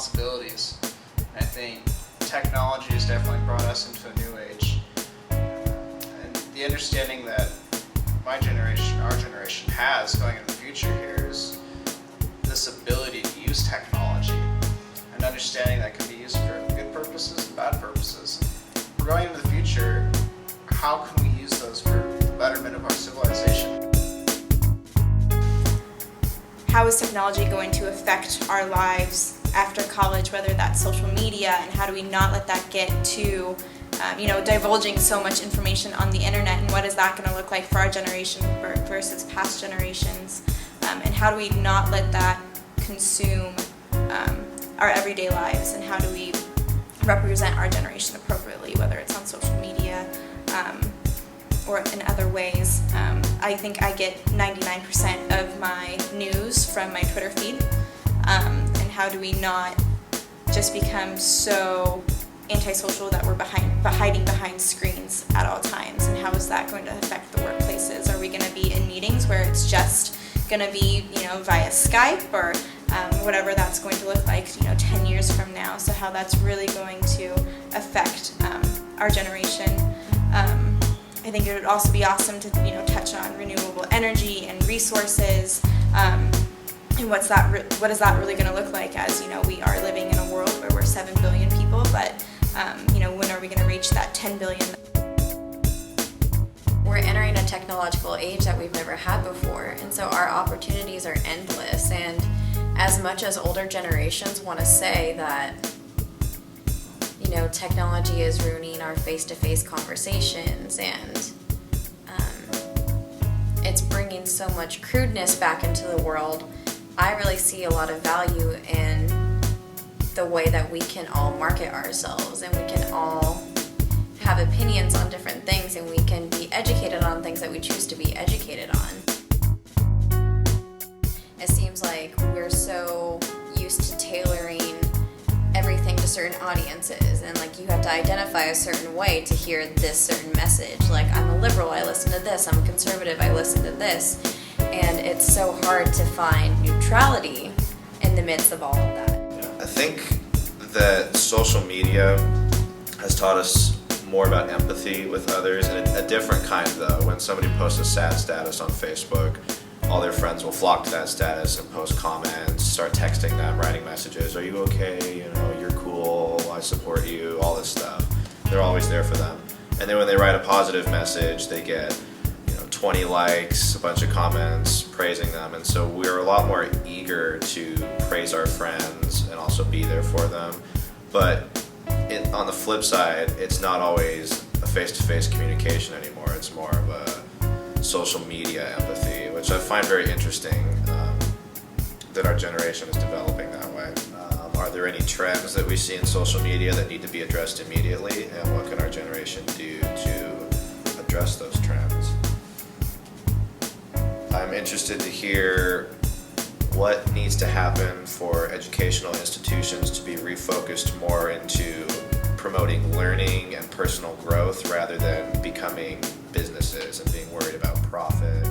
possibilities. I think technology has definitely brought us into a new age. And the understanding that my generation, our generation has going into the future here is this ability to use technology and understanding that can be used for good purposes and bad purposes. We're going into the future, how can we use those for the betterment of our civilization? How is technology going to affect our lives after college, whether that's social media, and how do we not let that get to divulging so much information on the internet, and what is that going to look like for our generation versus past generations, and how do we not let that consume our everyday lives, and how do we represent our generation appropriately, whether it's on social media or in other ways. I think I get 99% of my news from my Twitter feed, and how do we not just become so antisocial that we're hiding behind screens at all times, and how is that going to affect the workplaces? Are we going to be in meetings where it's just going to be via Skype or whatever that's going to look like 10 years from now? So how that's really going to affect our generation. I think it would also be awesome to touch on renewable energy and resources, and what is that really going to look like, as we are living in a world where we're 7 billion people, but when are we going to reach that 10 billion? We're entering a technological age that we've never had before, and so our opportunities are endless. And as much as older generations want to say that technology is ruining our face-to-face conversations, and it's bringing so much crudeness back into the world, I really see a lot of value in the way that we can all market ourselves, and we can all have opinions on different things, and we can be educated on things that we choose to be educated on. It seems like we're so used to tailoring everything to certain audiences, and you have to identify a certain way to hear this certain message. I'm a liberal, I listen to this. I'm a conservative, I listen to this. And it's so hard to find neutrality in the midst of all of that. I think that social media has taught us more about empathy with others, and a different kind though. When somebody posts a sad status on Facebook, all their friends will flock to that status and post comments, start texting them, writing messages, "Are you okay? You're cool, I support you," all this stuff. They're always there for them. And then when they write a positive message, they get 20 likes, a bunch of comments praising them, and so we're a lot more eager to praise our friends and also be there for them. But on the flip side, it's not always a face-to-face communication anymore. It's more of a social media empathy, which I find very interesting that our generation is developing that way. Are there any trends that we see in social media that need to be addressed immediately, and what can our generation do to address those trends? I'm interested to hear what needs to happen for educational institutions to be refocused more into promoting learning and personal growth rather than becoming businesses and being worried about profit.